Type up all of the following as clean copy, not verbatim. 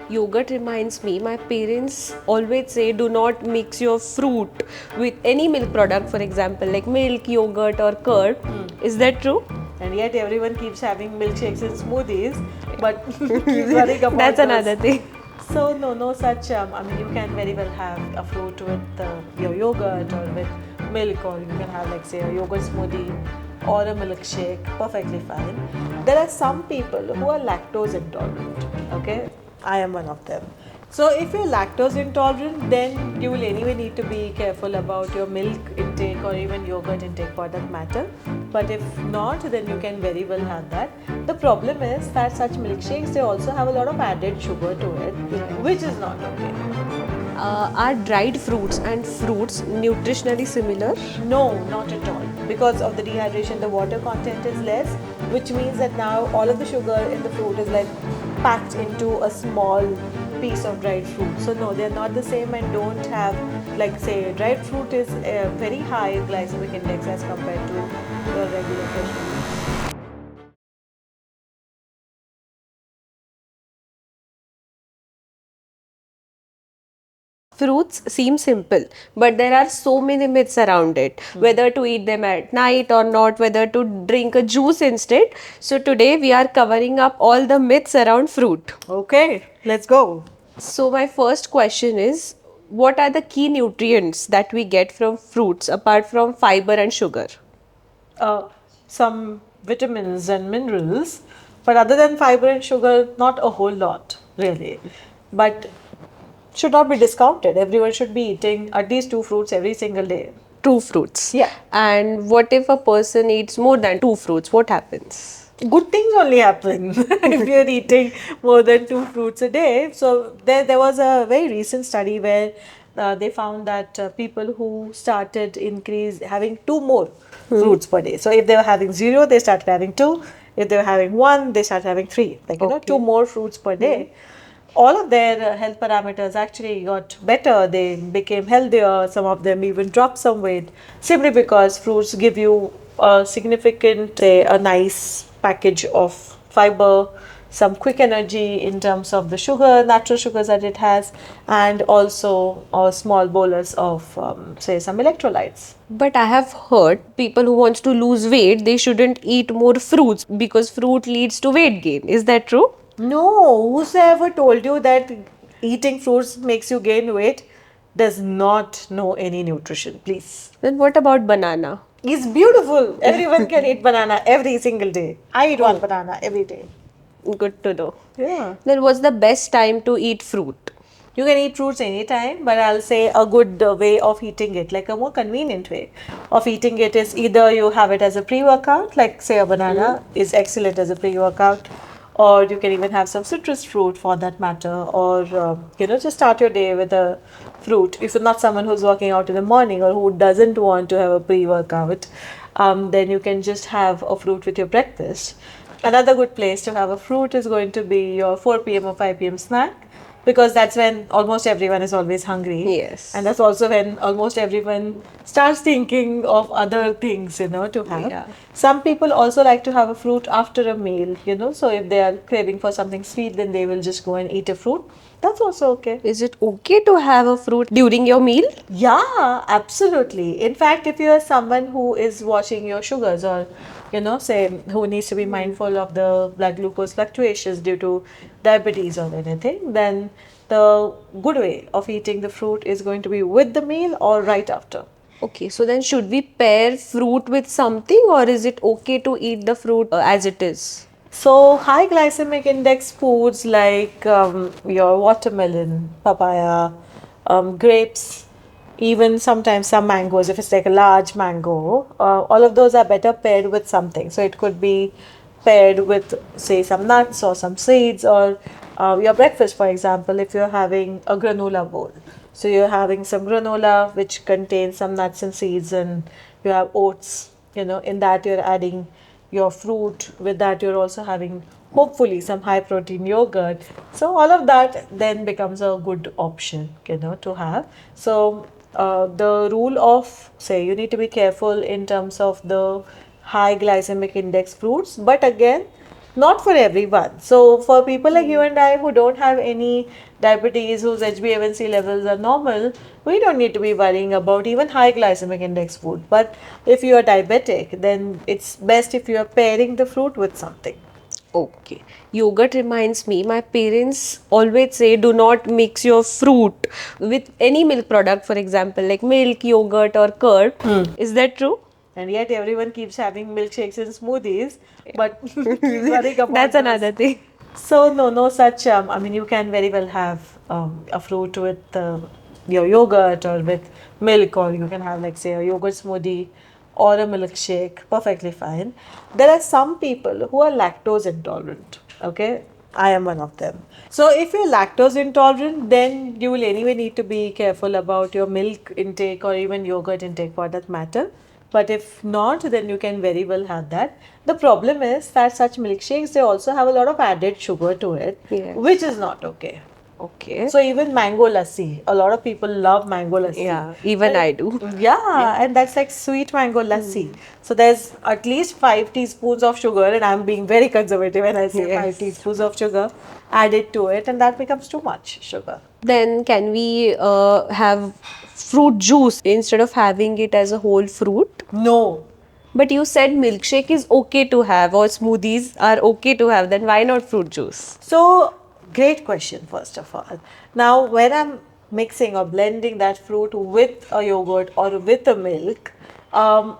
Yogurt reminds me, my parents always say do not mix your fruit with any milk product, for example, like milk, yogurt, or curd. Is that true? And yet everyone keeps having milkshakes and smoothies, but keeps worrying about That's those. another thing. So no such. I mean, you can very well have a fruit with your yogurt or with milk, or you can have, like, say, a yogurt smoothie or a milkshake. Perfectly fine. There are some people who are lactose intolerant. Okay, I am one of them. So if you're lactose intolerant, then you will anyway need to be careful about your milk intake or even yogurt intake for that matter. But if not, then you can very well have that. The problem is that such milkshakes, they also have a lot of added sugar to it, which is not okay. Are dried fruits and fruits nutritionally similar? No, not at all. Because of the dehydration, the water content is less, which means that now all of the sugar in the fruit is like packed into a small piece of dried fruit. So no, they're not the same and don't have, like, say, dried fruit is a very high glycemic index as compared to the regular fresh fruit. Fruits seem simple, but there are so many myths around it. Whether to eat them at night or not, whether to drink a juice instead. So today we are covering up all the myths around fruit. Okay, let's go. So my first question is, what are the key nutrients that we get from fruits apart from fiber and sugar? Some vitamins and minerals, but other than fiber and sugar, not a whole lot, really. But should not be discounted. Everyone should be eating at least 2 fruits every single day. Two fruits. Yeah. And what if a person eats more than two fruits? What happens? Good things only happen if you're eating more than 2 fruits a day. So there was a very recent study where they found that people who started having 2 more fruits per day. So if they were having 0, they started having 2. If they were having 1, they started having 3. Like, Okay. 2 more fruits per day. All of their health parameters actually got better. They became healthier. Some of them even dropped some weight, simply because fruits give you a significant, say, a nice package of fiber, some quick energy in terms of the sugar, natural sugars that it has, and also a small bolus of, say, some electrolytes. But I have heard people who wants to lose weight, they shouldn't eat more fruits because fruit leads to weight gain. Is that true? No, whosoever told you that eating fruits makes you gain weight does not know any nutrition, please. Then what about banana? It's beautiful. Everyone can eat banana every single day. I eat one banana every day. Good to know. Yeah. Then what's the best time to eat fruit? You can eat fruits anytime, but I'll say a good way of eating it, like a more convenient way of eating it, is either you have it as a pre-workout, like, say, a banana is excellent as a pre-workout, or you can even have some citrus fruit for that matter, or just start your day with a fruit. If you're not someone who's working out in the morning or who doesn't want to have a pre-workout, then you can just have a fruit with your breakfast. Another good place to have a fruit is going to be your 4 p.m. or 5 p.m. snack, because that's when almost everyone is always hungry. Yes. And that's also when almost everyone starts thinking of other things, to have. Yeah. Some people also like to have a fruit after a meal, so if they are craving for something sweet, then they will just go and eat a fruit. That's also okay. Is it okay to have a fruit during your meal? Yeah, absolutely. In fact, if you are someone who is watching your sugars, or say, who needs to be mindful of the blood glucose fluctuations due to diabetes or anything, then the good way of eating the fruit is going to be with the meal or right after. Okay, so then should we pair fruit with something, or is it okay to eat the fruit as it is? So high glycemic index foods like your watermelon, papaya, grapes, even sometimes some mangoes, if it's like a large mango, all of those are better paired with something. So it could be paired with, say, some nuts or some seeds, or your breakfast, for example, if you're having a granola bowl. So you're having some granola which contains some nuts and seeds, and you have oats, in that you're adding your fruit. With that, you're also having, hopefully, some high protein yogurt. So all of that then becomes a good option, to have. So the rule of, say, you need to be careful in terms of the high glycemic index fruits, but again, not for everyone. So for people like you and I who don't have any diabetes, whose HbA1c levels are normal, we don't need to be worrying about even high glycemic index food. But if you are diabetic, then it's best if you are pairing the fruit with something. Okay. Yogurt reminds me, my parents always say do not mix your fruit with any milk product, for example, like milk, yogurt, or curd. Is that true? And yet everyone keeps having milkshakes and smoothies, but keep worrying That's about those. another thing. So no such. I mean, you can very well have a fruit with your yogurt or with milk, or you can have like say a yogurt smoothie or a milkshake. Perfectly fine. There are some people who are lactose intolerant. Okay, I am one of them. So if you're lactose intolerant, then you will anyway need to be careful about your milk intake or even yogurt intake for that matter. But if not, then you can very well have that. The problem is that such milkshakes, they also have a lot of added sugar to it, Yes. which is not okay. Okay. So even mango lassi, a lot of people love mango lassi. Yeah, even I do. Yeah, and that's like sweet mango lassi. So there's at least 5 teaspoons of sugar, and I'm being very conservative when I say Yes. 5 teaspoons of sugar added to it, and that becomes too much sugar. Then can we have fruit juice instead of having it as a whole fruit? No. But you said milkshake is okay to have or smoothies are okay to have, then why not fruit juice? So, great question, first of all. Now, when I'm mixing or blending that fruit with a yogurt or with a milk,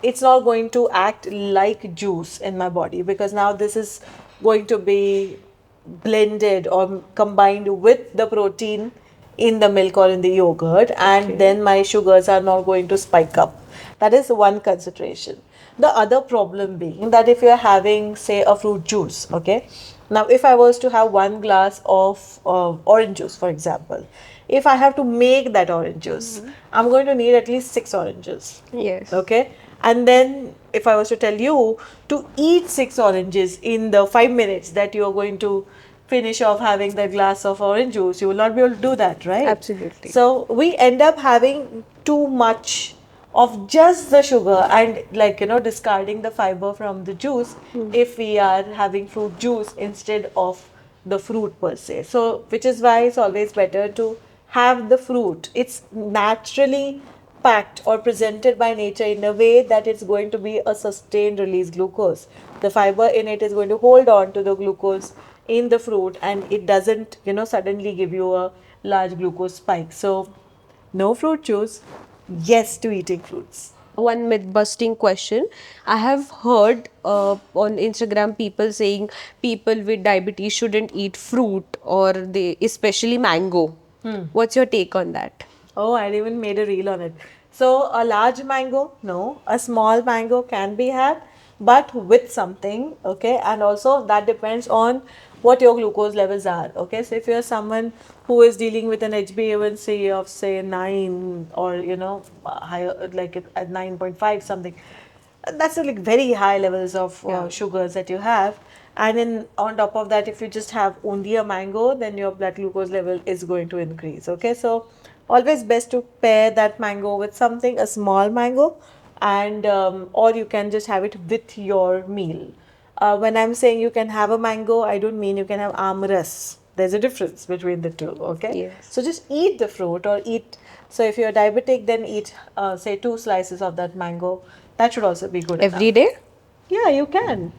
it's not going to act like juice in my body, because now this is going to be blended or combined with the protein in the milk or in the yogurt, and then my sugars are not going to spike up. That is one consideration. The other problem being that if you're having, say, a fruit juice, okay, now if I was to have 1 glass of orange juice, for example, if I have to make that orange juice, I'm going to need at least 6 oranges. Yes. Okay. And then if I was to tell you to eat 6 oranges in the 5 minutes that you're going to finish off having that glass of orange juice, you will not be able to do that, right? Absolutely. So we end up having too much of just the sugar and, like, discarding the fiber from the juice if we are having fruit juice instead of the fruit per se. So which is why it's always better to have the fruit. It's naturally packed or presented by nature in a way that it's going to be a sustained release glucose. The fiber in it is going to hold on to the glucose in the fruit, and it doesn't, suddenly give you a large glucose spike. So no fruit juice, yes to eating fruits. One myth busting question. I have heard on Instagram people saying people with diabetes shouldn't eat fruit or they, especially mango. What's your take on that? Oh, I even made a reel on it. So a large mango, no. A small mango can be had, but with something, okay? And also that depends on what your glucose levels are, okay? So if you're someone who is dealing with an HbA1c of say 9, or higher, like at 9.5 something, that's like very high levels of sugars that you have. And in on top of that, if you just have only a mango, then your blood glucose level is going to increase. Okay, so always best to pair that mango with something, a small mango, and or you can just have it with your meal. When I'm saying you can have a mango, I don't mean you can have amras. There's a difference between the two. Okay, Yes. so just eat the fruit or eat. So if you're diabetic, then eat say 2 slices of that mango. That should also be good Every enough. day? Yeah, you can.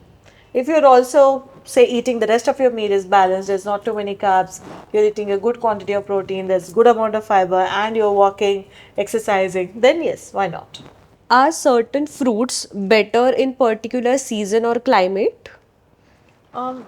If you're also, say, eating the rest of your meal is balanced, there's not too many carbs, you're eating a good quantity of protein, there's good amount of fiber, and you're walking, exercising, then yes, why not? Are certain fruits better in particular season or climate?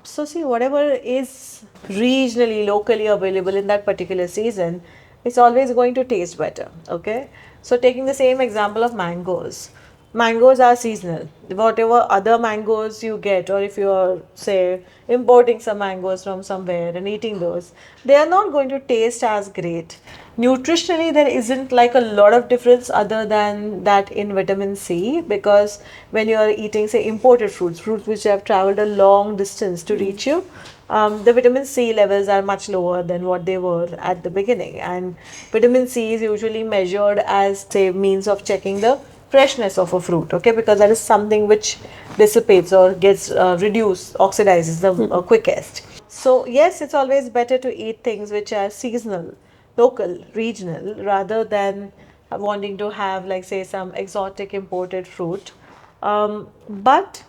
So see, whatever is regionally, locally available in that particular season, it's always going to taste better. Okay. So taking the same example of mangoes, mangoes are seasonal. Whatever other mangoes you get, or if you're say importing some mangoes from somewhere and eating those, they are not going to taste as great. Nutritionally, there isn't like a lot of difference other than that in vitamin C, because when you are eating, say, imported fruits which have traveled a long distance to reach you, the vitamin C levels are much lower than what they were at the beginning. And vitamin C is usually measured as, say, means of checking the freshness of a fruit, okay, because that is something which dissipates or gets reduced, oxidizes the quickest. So yes, it's always better to eat things which are seasonal, local, regional, rather than wanting to have, like, say, some exotic imported fruit. But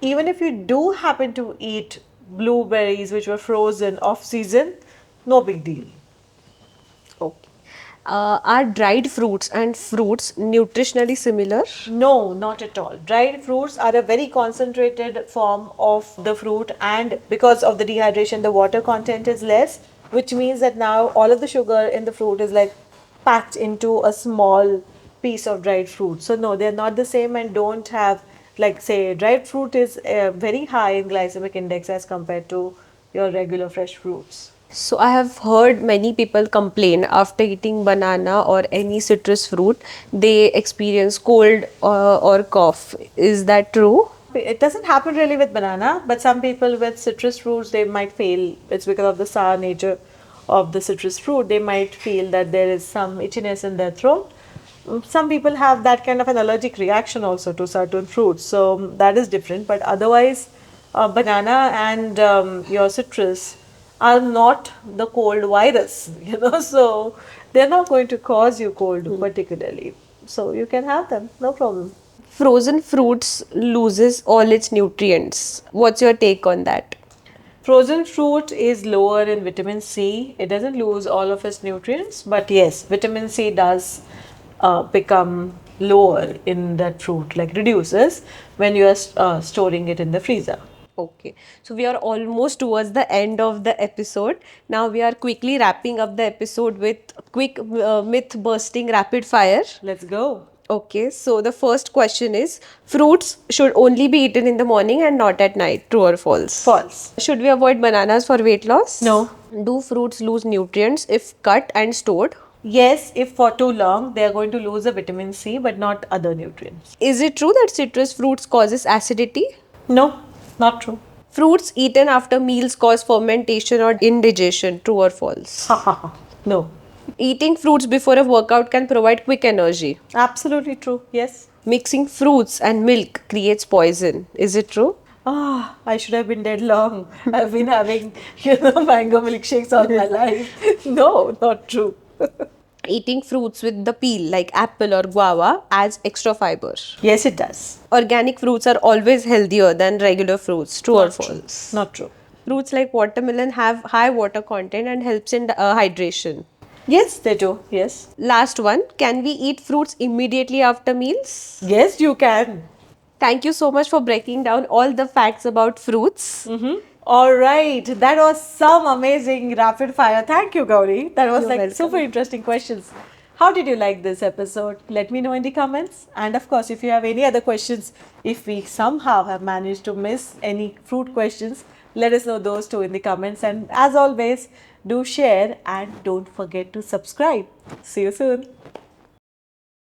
even if you do happen to eat blueberries which were frozen off season, no big deal. Okay. Are dried fruits and fruits nutritionally similar? No, not at all. Dried fruits are a very concentrated form of the fruit, and because of the dehydration, the water content is less, which means that now all of the sugar in the fruit is like packed into a small piece of dried fruit. So, no, they're not the same and don't have, like, say, dried fruit is very high in glycemic index as compared to your regular fresh fruits. So I have heard many people complain after eating banana or any citrus fruit, they experience cold or cough. Is that true? It doesn't happen really with banana, but some people with citrus fruits, they might feel it's because of the sour nature of the citrus fruit. They might feel that there is some itchiness in their throat. Some people have that kind of an allergic reaction also to certain fruits, so that is different. But otherwise, banana and your citrus are not the cold virus, so they're not going to cause you cold particularly. So you can have them, no problem. Frozen fruits loses all its nutrients. What's your take on that? Frozen fruit is lower in vitamin C. It doesn't lose all of its nutrients, but yes, vitamin C does become lower in that fruit, like reduces when you are storing it in the freezer. Okay, so we are almost towards the end of the episode. Now we are quickly wrapping up the episode with quick myth busting rapid fire. Let's go. Okay, so the first question is fruits should only be eaten in the morning and not at night. True or false? False. Should we avoid bananas for weight loss? No. Do fruits lose nutrients if cut and stored? Yes, if for too long, they are going to lose the vitamin C, but not other nutrients. Is it true that citrus fruits causes acidity? No, not true. Fruits eaten after meals cause fermentation or indigestion. True or false? Ha ha ha. No. Eating fruits before a workout can provide quick energy. Absolutely true. Yes. Mixing fruits and milk creates poison. Is it true? Ah, I should have been dead long. I've been having, mango milkshakes all my life. No, not true. Eating fruits with the peel like apple or guava adds extra fiber. Yes, it does. Organic fruits are always healthier than regular fruits. True or false? Not true. Fruits like watermelon have high water content and helps in hydration. Yes, they do. Yes. Last one, can we eat fruits immediately after meals? Yes, you can. Thank you so much for breaking down all the facts about fruits. All right. That was some amazing rapid fire. Thank you, Gauri. That was You're like welcome. super interesting questions. How did you like this episode? Let me know in the comments. And of course, if you have any other questions, if we somehow have managed to miss any fruit questions, let us know those too in the comments. And as always, do share and don't forget to subscribe. See you soon.